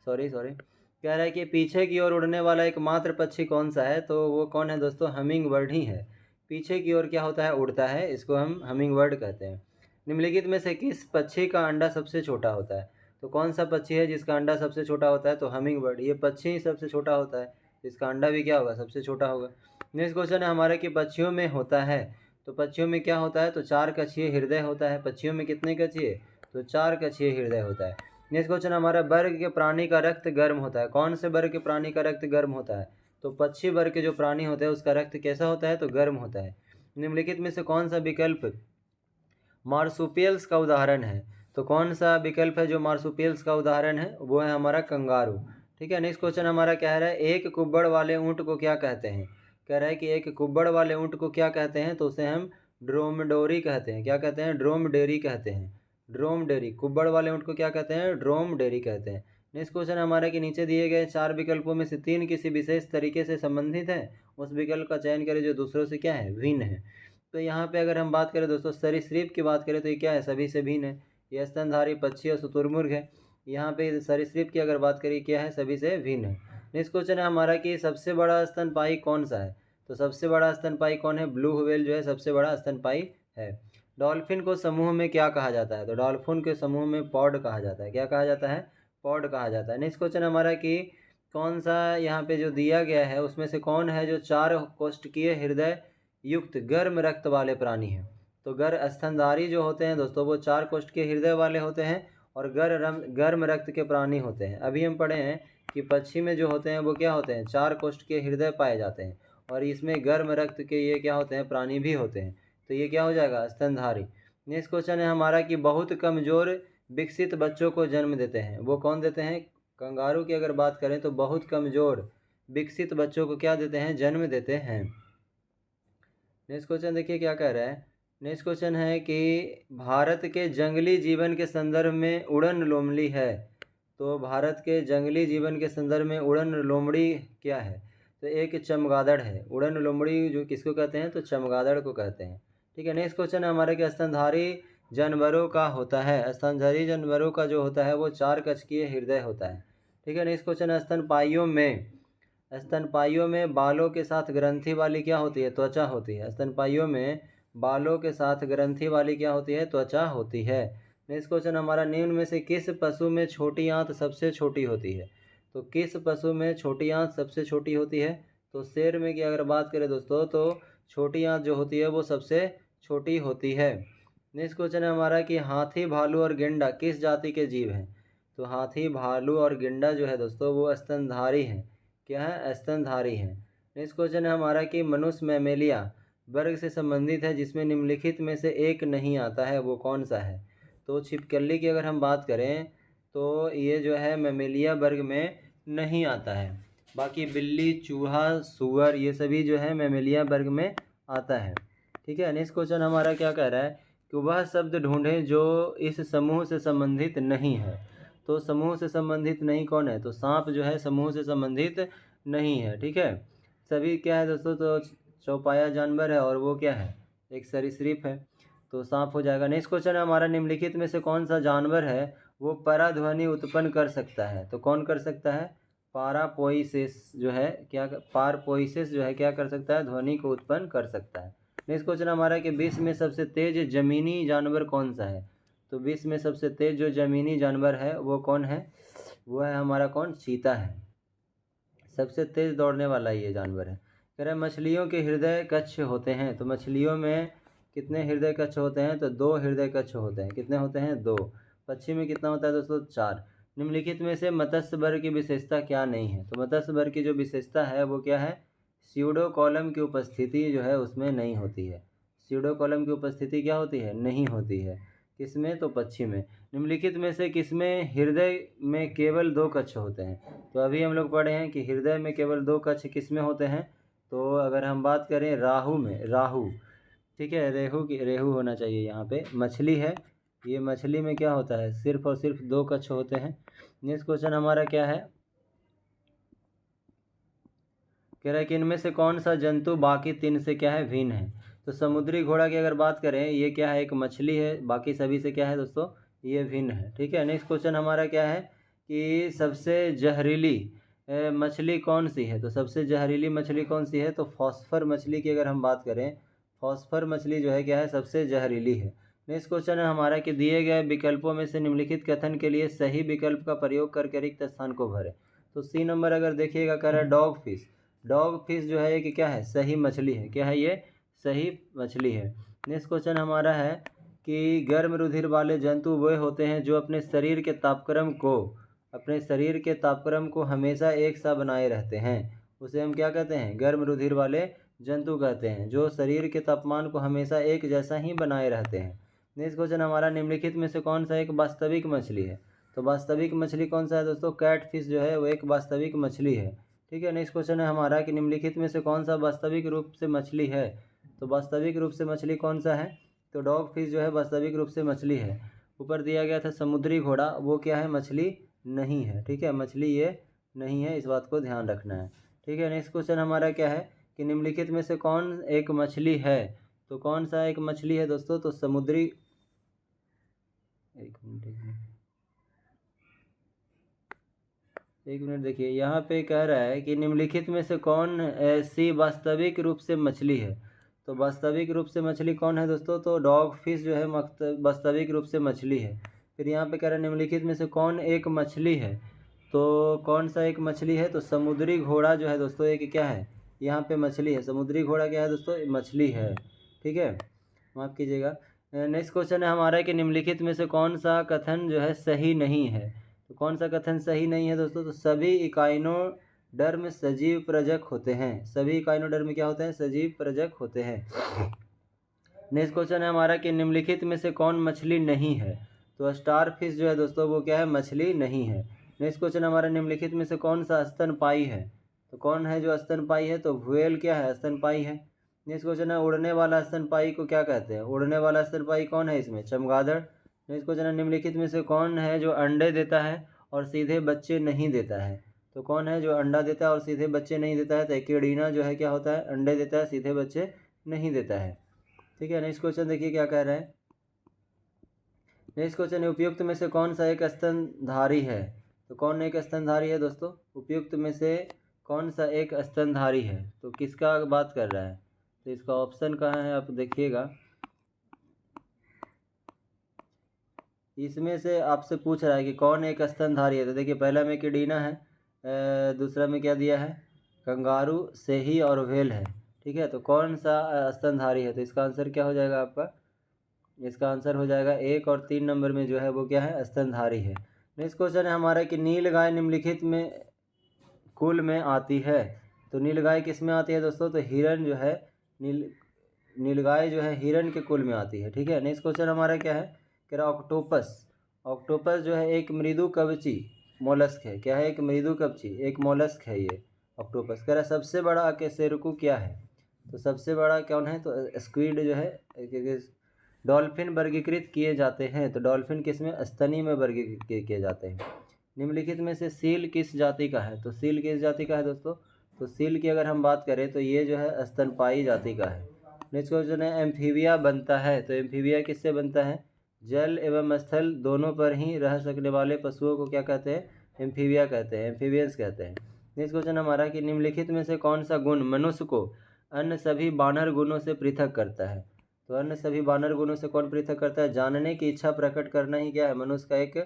सॉरी कह रहा है कि पीछे की ओर उड़ने वाला एकमात्र पक्षी कौन सा है? तो वो कौन है दोस्तों? हमिंग बर्ड ही है। पीछे की ओर क्या होता है? उड़ता है। इसको हम हमिंग बर्ड कहते हैं। निम्नलिखित में से किस पक्षी का अंडा सबसे छोटा होता है? तो कौन सा पक्षी है जिसका अंडा सबसे छोटा होता है? तो हमिंग बर्ड। ये पक्षी ही सबसे छोटा होता है, इसका अंडा भी क्या होगा? सबसे छोटा होगा। नेक्स्ट क्वेश्चन है हमारे कि पक्षियों में होता है। तो पक्षियों में क्या होता है? तो 4 कक्षीय हृदय होता है। पक्षियों में कितने कक्षीय? तो 4 कक्षीय हृदय होता है। नेक्स्ट क्वेश्चन हमारा, वर्ग के प्राणी का रक्त गर्म होता है। कौन से वर्ग के प्राणी का रक्त गर्म होता है? तो पक्षी वर्ग के जो प्राणी होते हैं उसका रक्त कैसा होता है? तो गर्म होता है। निम्नलिखित में से कौन सा विकल्प मार्सुपियल्स का उदाहरण है? तो कौन सा विकल्प है जो मार्सुपियल्स का उदाहरण है? वो है हमारा कंगारू। ठीक है। नेक्स्ट क्वेश्चन हमारा क्या है? एक कुब्बड़ वाले ऊँट को क्या कहते हैं? कह रहा है कि एक कुब्बड़ वाले ऊँट को क्या कहते हैं? तो उसे हम ड्रोमडोरी कहते हैं। क्या कहते हैं? ड्रोमडेरी कहते हैं। ड्रोमडेरी। कुब्बड़ वाले ऊँट को क्या कहते हैं? ड्रोमडेरी कहते हैं। नेक्स्ट क्वेश्चन हमारा कि नीचे दिए गए 4 विकल्पों में से 3 किसी विशेष तरीके से संबंधित है, उस विकल्प का चयन करें जो दूसरों से क्या है? भिन्न है। तो यहाँ पे अगर हम बात करें दोस्तों सरीसृप की बात करें तो ये क्या है? सभी से भिन्न है। ये स्तनधारी पक्षी और शुतुरमुर्ग है। यहाँ पे सरीसृप की अगर बात करें क्या है? सभी से भिन्न है। नेक्स्ट क्वेश्चन है हमारा कि सबसे बड़ा स्तनपायी कौन सा है? तो सबसे बड़ा स्तनपायी कौन है? ब्लू व्हेल जो है सबसे बड़ा स्तनपायी है। डॉल्फिन को समूह में क्या कहा जाता है? तो डॉल्फिन के समूह में पॉड कहा जाता है। क्या कहा जाता है? पॉड कहा जाता है। नेक्स्ट क्वेश्चन हमारा कि कौन सा यहाँ पे जो दिया गया है उसमें से कौन है जो 4 कोष्ठकीय हृदय युक्त गर्म रक्त वाले प्राणी हैं? तो स्तनधारी जो होते हैं दोस्तों वो 4 कोष्ठकीय हृदय वाले होते हैं और गर्म रक्त के प्राणी होते हैं। अभी हम पढ़े हैं कि पक्षी में जो होते हैं वो क्या होते हैं? 4 कोष्ठकीय हृदय पाए जाते हैं और इसमें गर्म रक्त के ये क्या होते हैं? प्राणी भी होते हैं। तो ये क्या हो जाएगा? स्तनधारी। नेक्स्ट क्वेश्चन है हमारा कि बहुत कमज़ोर विकसित बच्चों को जन्म देते हैं। वो कौन देते हैं? कंगारू की अगर बात करें तो बहुत कमज़ोर विकसित बच्चों को क्या देते हैं? जन्म देते हैं। नेक्स्ट क्वेश्चन देखिए क्या कह रहा है। नेक्स्ट क्वेश्चन है कि भारत के जंगली जीवन के संदर्भ में उड़न लोमड़ी है। तो भारत के जंगली जीवन के संदर्भ में उड़न लोमड़ी क्या है? तो एक चमगादड़ है। उड़न लोमड़ी जो किसको कहते हैं? तो चमगादड़ को कहते हैं। ठीक है। नेक्स्ट क्वेश्चन है हमारे कि स्तनधारी जानवरों का होता है। स्तनधारी जानवरों का जो होता है वो 4 कक्षीय हृदय होता है। ठीक है। नेक्स्ट क्वेश्चन है स्तनपाइयों में बालों के साथ ग्रंथि वाली क्या होती है? त्वचा होती है। स्तनपाइयों में बालों के साथ ग्रंथि वाली क्या होती है? त्वचा होती है। नेक्स्ट क्वेश्चन हमारा, निम्न में से किस पशु में छोटी आंत सबसे छोटी होती है? तो किस पशु में छोटी आंत सबसे छोटी होती है? तो शेर में की अगर बात करें दोस्तों तो छोटी आंत जो होती है वो सबसे छोटी होती है। नेक्स्ट क्वेश्चन है हमारा कि हाथी, भालू और गेंडा किस जाति के जीव हैं? तो हाथी, भालू और गेंडा जो है दोस्तों वो स्तनधारी हैं। क्या है? स्तनधारी हैं। नेक्स्ट क्वेश्चन है हमारा कि मनुष्य मैमेलिया वर्ग से संबंधित है जिसमें निम्नलिखित में से एक नहीं आता है, वो कौन सा है। तो छिपकली की अगर हम बात करें तो ये जो है मैमेलिया वर्ग में नहीं आता है। बाकी बिल्ली, चूहा, सुअर ये सभी जो है मैमेलिया वर्ग में आता है। ठीक है। नेक्स्ट क्वेश्चन हमारा क्या कह रहा है कि वह शब्द ढूंढें जो इस समूह से संबंधित नहीं है। तो समूह से संबंधित नहीं कौन है, तो सांप जो है समूह से संबंधित नहीं है। ठीक है। सभी क्या है दोस्तों, तो चौपाया जानवर है और वो क्या है, एक सरीसृप है, तो सांप हो जाएगा। नेक्स्ट क्वेश्चन है हमारा निम्नलिखित में से कौन सा जानवर है वो पराध्वनि उत्पन्न कर सकता है। तो कौन कर सकता है, पारापोइसेस जो है क्या, पारपोइसेस जो है क्या कर सकता है, ध्वनि को उत्पन्न कर सकता है। नेक्स्ट क्वेश्चन हमारा कि विश्व में सबसे तेज जमीनी जानवर कौन सा है। तो विश्व में सबसे तेज जो जमीनी जानवर है वो कौन है, वो है हमारा कौन, चीता है। सबसे तेज दौड़ने वाला ये जानवर है। कह रहे हैं मछलियों के हृदय कक्ष होते हैं। तो मछलियों में कितने हृदय कक्ष होते हैं, तो 2 हृदय कक्ष होते हैं। कितने होते हैं, 2। पक्षी में कितना होता है दोस्तों, 4। निम्नलिखित में से मत्स्य वर्ग की विशेषता क्या नहीं है। तो मत्स्य वर्ग की जो विशेषता है वो क्या है, स्यूडो कॉलम की उपस्थिति जो है उसमें नहीं होती है। स्यूडो कॉलम की उपस्थिति क्या होती है, नहीं होती है। किसमें, तो पक्षी में। निम्नलिखित में से किसमें हृदय में केवल 2 कक्ष होते हैं। तो अभी हम लोग पढ़े हैं कि हृदय में केवल 2 कक्ष किसमें होते हैं। तो अगर हम बात करें राहु में, राहु, ठीक है, रेहू होना चाहिए यहाँ पे, मछली है, ये मछली में क्या होता है, सिर्फ और सिर्फ 2 कक्ष होते हैं। नेक्स्ट क्वेश्चन हमारा क्या है, कह रहा है कि इनमें से कौन सा जंतु बाकी 3 से क्या है, भिन्न है। तो समुद्री घोड़ा की अगर बात करें, ये क्या है, एक मछली है, बाकी सभी से क्या है दोस्तों, ये भिन्न है। ठीक है। नेक्स्ट क्वेश्चन हमारा क्या है कि सबसे जहरीली मछली कौन सी है। तो सबसे जहरीली मछली कौन सी है, तो फॉस्फर मछली की अगर हम बात करें, फॉस्फर मछली जो है क्या है, सबसे जहरीली है। नेक्स्ट क्वेश्चन है हमारा कि दिए गए विकल्पों में से निम्नलिखित कथन के लिए सही विकल्प का प्रयोग करके रिक्त स्थान को भरें। तो सी नंबर अगर देखिएगा, कह रहा है डॉग फिश। डॉग फिश जो है कि क्या है, सही मछली है। क्या है ये, सही मछली है। नेक्स्ट क्वेश्चन हमारा है कि गर्म रुधिर वाले जंतु वे होते हैं जो अपने शरीर के तापक्रम को हमेशा एक सा बनाए रहते हैं। उसे हम क्या कहते हैं, गर्म रुधिर वाले जंतु कहते हैं, जो शरीर के तापमान को हमेशा एक जैसा ही बनाए रहते हैं। नेक्स्ट क्वेश्चन हमारा निम्नलिखित में से कौन सा एक वास्तविक मछली है। तो वास्तविक मछली कौन सा है दोस्तों, कैट फिश जो है वो एक वास्तविक मछली है। ठीक है। नेक्स्ट क्वेश्चन है हमारा कि निम्नलिखित में से कौन सा वास्तविक रूप से मछली है। तो वास्तविक रूप से मछली कौन सा है, तो डॉग फिश जो है वास्तविक रूप से मछली है। ऊपर दिया गया था समुद्री घोड़ा, वो क्या है, मछली नहीं है। ठीक है, मछली ये नहीं है, इस बात को ध्यान रखना है। ठीक है। नेक्स्ट क्वेश्चन हमारा क्या है कि निम्नलिखित में से कौन एक मछली है। तो कौन सा एक मछली है दोस्तों, तो समुद्री, एक मिनट देखिए, यहाँ पे कह रहा है कि निम्नलिखित में से कौन ऐसी वास्तविक रूप से मछली है। तो वास्तविक रूप से मछली कौन है दोस्तों, तो डॉग फिश जो है वास्तविक रूप से मछली है। फिर यहाँ पे कह रहा है निम्नलिखित में से कौन एक मछली है। तो कौन सा एक मछली है, तो समुद्री घोड़ा जो है दोस्तों एक क्या है, यहाँ पे मछली है। समुद्री घोड़ा क्या है दोस्तों, मछली है। ठीक है, माफ़ कीजिएगा। नेक्स्ट क्वेश्चन है हमारा कि निम्नलिखित में से कौन सा कथन जो है सही नहीं है। तो कौन सा कथन सही नहीं है दोस्तों, तो सभी इकाइनोडर्म सजीव प्रजक होते हैं। सभी इकाइनोडर्म क्या होते हैं, सजीव प्रजक होते हैं। नेक्स्ट क्वेश्चन है हमारा कि निम्नलिखित में से कौन मछली नहीं है। तो स्टार फिश जो है दोस्तों वो क्या है, मछली नहीं है। नेक्स्ट क्वेश्चन हमारा निम्नलिखित में से कौन सा स्तनपायी है। तो कौन है जो स्तनपायी है, तो व्हेल क्या है, स्तनपायी है। नेक्स्ट क्वेश्चन है उड़ने वाला स्तनपायी को क्या कहते हैं। उड़ने वाला स्तनपायी कौन है इसमें, चमगादड़। नेक्स्ट क्वेश्चन है निम्नलिखित में से कौन है जो अंडे देता है और सीधे बच्चे नहीं देता है। तो कौन है जो अंडा देता है और सीधे बच्चे नहीं देता है, तो एकिडीना जो है क्या होता है, अंडे देता है, सीधे बच्चे नहीं देता है। ठीक है। नेक्स्ट क्वेश्चन देखिए क्या कह रहा है। नेक्स्ट क्वेश्चन है उपयुक्त में से कौन सा एक स्तनधारी है। तो कौन एक स्तनधारी है दोस्तों, उपयुक्त में से कौन सा एक स्तनधारी है, तो किसका बात कर रहा है। तो इसका ऑप्शन कहाँ है, आप देखिएगा, इसमें से आपसे पूछ रहा है कि कौन एक स्तनधारी है। तो देखिए पहला में एकिडीना है, दूसरा में क्या दिया है, कंगारू, सेही और व्हेल है। ठीक है, तो कौन सा स्तनधारी है, तो इसका आंसर क्या हो जाएगा आपका, इसका आंसर हो जाएगा 1 और 3 नंबर में जो है वो क्या है, स्तनधारी है। नेक्स्ट क्वेश्चन है हमारा कि नील गाय निम्नलिखित में कुल में आती है। तो नीलगाय किस में आती है दोस्तों? तो हिरण जो है नीलगाय जो है हिरण के कुल में आती है। ठीक है, नेक्स्ट क्वेश्चन हमारा क्या है? कह रहा ऑक्टोपस। ऑक्टोपस जो है एक मृदुकवची मोलस्क है। क्या है? एक मृदुकवची, एक मोलस्क है ये ऑक्टोपस। कह रहा सबसे बड़ा अकशेरुकी क्या है? तो सबसे बड़ा कौन है? तो स्क्विड जो है। डॉल्फिन वर्गीकृत किए जाते हैं, तो डॉल्फिन किस में? स्तनी में वर्गीकृत किए जाते हैं। निम्नलिखित में से सील किस जाति का है? तो सील किस जाति का है दोस्तों? तो सील की अगर हम बात करें तो ये जो है स्तनपायी जाति का है। नेक्स्ट क्वेश्चन है एम्फीबिया बनता है। तो एम्फीबिया किससे बनता है? जल एवं स्थल दोनों पर ही रह सकने वाले पशुओं को क्या कहते हैं? एम्फीबिया कहते हैं, एम्फीबियंस कहते हैं। नेक्स्ट क्वेश्चन हमारा कि निम्नलिखित में से कौन सा गुण मनुष्य को अन्य सभी बानर गुणों से पृथक करता है? तो अन्य सभी बानर गुणों से कौन पृथक करता है? जानने की इच्छा प्रकट करना ही क्या है? मनुष्य का एक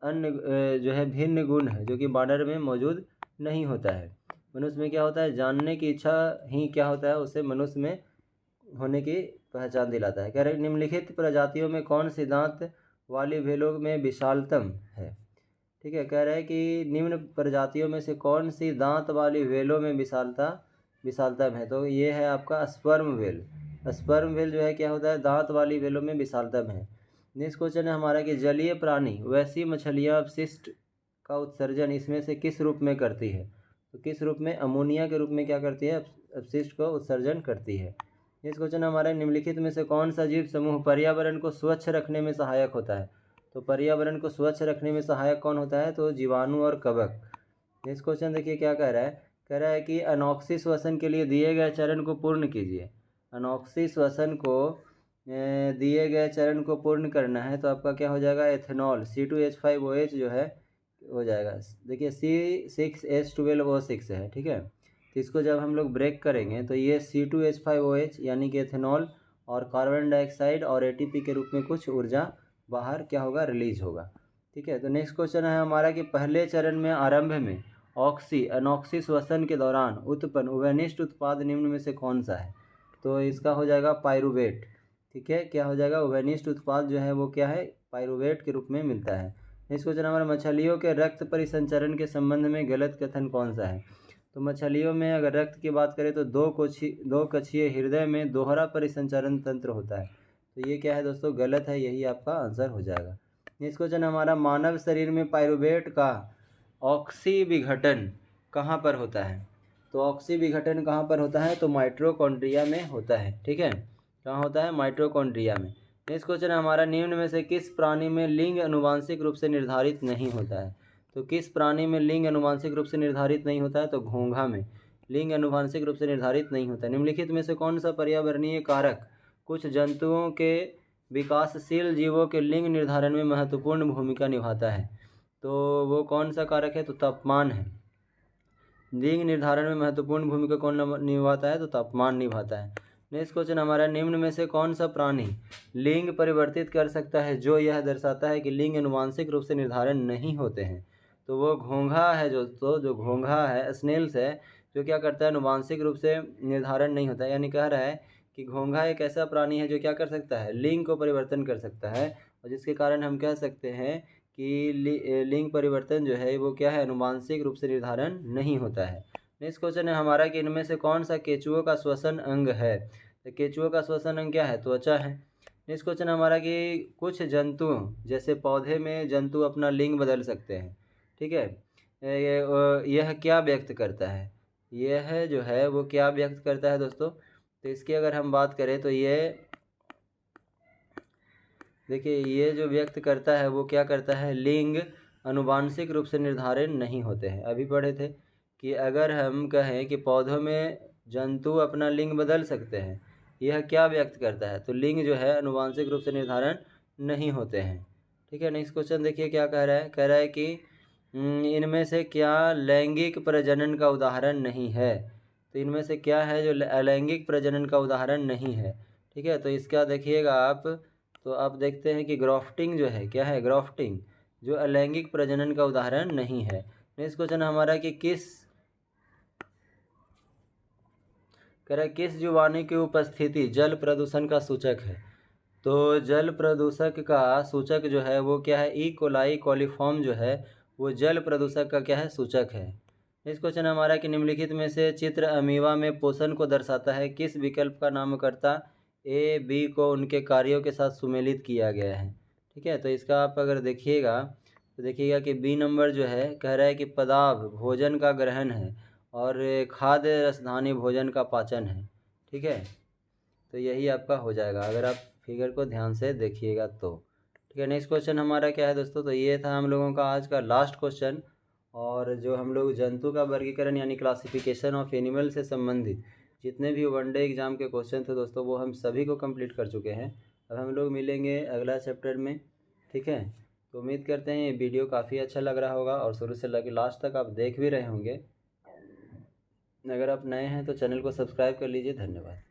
अन्य जो है भिन्न गुण है, जो कि बानर में मौजूद नहीं होता है। मनुष्य में क्या होता है? जानने की इच्छा ही क्या होता है? उसे मनुष्य में होने की पहचान दिलाता है। कह रहे निम्नलिखित प्रजातियों में कौन सी दांत वाली भेलों में विशालतम है? ठीक है, कह रहे हैं कि निम्न प्रजातियों में से कौन सी दांत वाली वेलों में विशालतम है? तो ये है आपका स्पर्म वेल। स्पर्म वेल जो है क्या होता है? दांत वाली वेलों में विशालतम है। नेक्स्ट क्वेश्चन है हमारा कि जलीय प्राणी वैसी मछलियाँ अपशिष्ट का उत्सर्जन इसमें से किस रूप में करती है? तो किस रूप में? अमोनिया के रूप में क्या करती है? अपशिष्ट को उत्सर्जन करती है। नेक्स्ट क्वेश्चन हमारा निम्नलिखित में से कौन सा जीव समूह पर्यावरण को स्वच्छ रखने में सहायक होता है? तो पर्यावरण को स्वच्छ रखने में सहायक कौन होता है? तो जीवाणु और कवक। नेक्स्ट क्वेश्चन देखिए क्या कह रहा है? कह रहा है कि अनॉक्सी श्वसन के लिए दिए गए चरण को पूर्ण कीजिए। अनॉक्सी श्वसन को दिए गए चरण को पूर्ण करना है तो आपका क्या हो जाएगा? एथेनॉल C2H5OH जो है हो जाएगा। देखिए C6H12O6 है। ठीक है, तो इसको जब हम लोग ब्रेक करेंगे तो ये C2H5OH यानी कि एथेनॉल और कार्बन डाइऑक्साइड और ATP के रूप में कुछ ऊर्जा बाहर क्या होगा? रिलीज होगा। ठीक है, तो नेक्स्ट क्वेश्चन है हमारा कि पहले चरण में आरंभ में अनॉक्सी श्वसन के दौरान उत्पन्न उभयनिष्ठ उत्पाद निम्न में से कौन सा है? तो इसका हो जाएगा पायरुवेट। ठीक है, क्या हो जाएगा? उभयनिष्ठ उत्पाद जो है वो क्या है? पायरुवेट के रूप में मिलता है। नेक्स्ट क्वेश्चन हमारा मछलियों के रक्त परिसंचरण के संबंध में गलत कथन कौन सा है? तो मछलियों में अगर रक्त की बात करें तो दो कक्षीय हृदय में दोहरा परिसंचरण तंत्र होता है। तो ये क्या है दोस्तों? गलत है, यही आपका आंसर हो जाएगा। नेक्स्ट क्वेश्चन हमारा मानव शरीर में पायरुवेट का ऑक्सी विघटन कहाँ पर होता है? तो ऑक्सी विघटन कहाँ पर होता है? तो माइटोकॉन्ड्रिया में होता है। ठीक है, कहाँ होता है? माइटोकॉन्ड्रिया में। नेक्स्ट क्वेश्चन हमारा निम्न में से किस प्राणी में लिंग आनुवांशिक रूप से निर्धारित नहीं होता है? तो किस प्राणी में लिंग आनुवांशिक रूप से निर्धारित नहीं होता है? तो घोंघा में लिंग आनुवांशिक रूप से निर्धारित नहीं होता है। निम्नलिखित में से कौन सा पर्यावरणीय कारक कुछ जंतुओं के विकासशील जीवों के लिंग निर्धारण में महत्वपूर्ण भूमिका निभाता है? तो वो कौन सा कारक है? तो तापमान है। लिंग निर्धारण में महत्वपूर्ण भूमिका कौन निभाता है? तो तापमान निभाता है। नेक्स्ट क्वेश्चन हमारा निम्न में से कौन सा प्राणी लिंग परिवर्तित कर सकता है जो यह दर्शाता है कि लिंग आनुवांशिक रूप से निर्धारण नहीं होते हैं? तो वो घोंघा है जो घोंघा है, स्नेल्स है, जो क्या करता है? आनुवांशिक रूप से निर्धारण नहीं होता है। यानी कह रहा है कि घोंघा एक ऐसा प्राणी है जो क्या कर सकता है? लिंग को परिवर्तन कर सकता है, और जिसके कारण हम कह सकते हैं कि लिंग परिवर्तन जो है वो क्या है? आनुवांशिक रूप से निर्धारण नहीं होता है। नेक्स्ट क्वेश्चन है हमारा कि इनमें से कौन सा केंचुओं का श्वसन अंग है? तो केंचुओं का श्वसन अंग क्या है? त्वचा है। नेक्स्ट क्वेश्चन हमारा कि कुछ जंतु जैसे पौधे में जंतु अपना लिंग बदल सकते हैं। ठीक है, यह क्या व्यक्त करता है? यह जो है वो क्या व्यक्त करता है दोस्तों? तो इसकी अगर हम बात करें तो ये देखिए, ये जो व्यक्त करता है वो क्या करता है? लिंग आनुवांशिक रूप से निर्धारित नहीं होते हैं। अभी पढ़े थे कि अगर हम कहें कि पौधों में जंतु अपना लिंग बदल सकते हैं, यह क्या व्यक्त करता है? तो लिंग जो है आनुवांशिक रूप से निर्धारण नहीं होते हैं। ठीक है, नेक्स्ट क्वेश्चन देखिए क्या कह रहा है? कह रहा है कि इनमें से क्या लैंगिक प्रजनन का उदाहरण नहीं है? तो इनमें से क्या है जो अलैंगिक प्रजनन का उदाहरण नहीं है? ठीक है, तो इसका देखिएगा आप, तो आप देखते हैं कि ग्राफ्टिंग जो है क्या है? ग्राफ्टिंग जो अलैंगिक प्रजनन का उदाहरण नहीं है। नेक्स्ट क्वेश्चन हमारा कि कह रहा है किस जीवाणु की उपस्थिति जल प्रदूषण का सूचक है? तो जल प्रदूषक का सूचक जो है वो क्या है? ई कोलाई कोलिफॉर्म जो है वो जल प्रदूषक का क्या है? सूचक है। नेक्स्ट क्वेश्चन हमारा है कि निम्नलिखित में से चित्र अमीबा में पोषण को दर्शाता है, किस विकल्प का नामकर्ता ए बी को उनके कार्यों के साथ सुमेलित किया गया है। ठीक है, तो इसका आप अगर देखिएगा तो देखिएगा कि बी नंबर जो है कह रहा है कि पदार्थ भोजन का ग्रहण है और खाद्य रसधानी भोजन का पाचन है। ठीक है, तो यही आपका हो जाएगा अगर आप फिगर को ध्यान से देखिएगा तो। ठीक है, नेक्स्ट क्वेश्चन हमारा क्या है दोस्तों, तो ये था हम लोगों का आज का लास्ट क्वेश्चन। और जो हम लोग जंतु का वर्गीकरण यानी क्लासिफिकेशन ऑफ एनिमल से संबंधित जितने भी वनडे एग्जाम के क्वेश्चन थे दोस्तों वो हम सभी को कंप्लीट कर चुके हैं। अब हम लोग मिलेंगे अगला चैप्टर में। ठीक है, तो उम्मीद करते हैं ये वीडियो काफ़ी अच्छा लग रहा होगा और शुरू से लगे लास्ट तक आप देख भी रहे होंगे। अगर आप नए हैं तो चैनल को सब्सक्राइब कर लीजिए। धन्यवाद।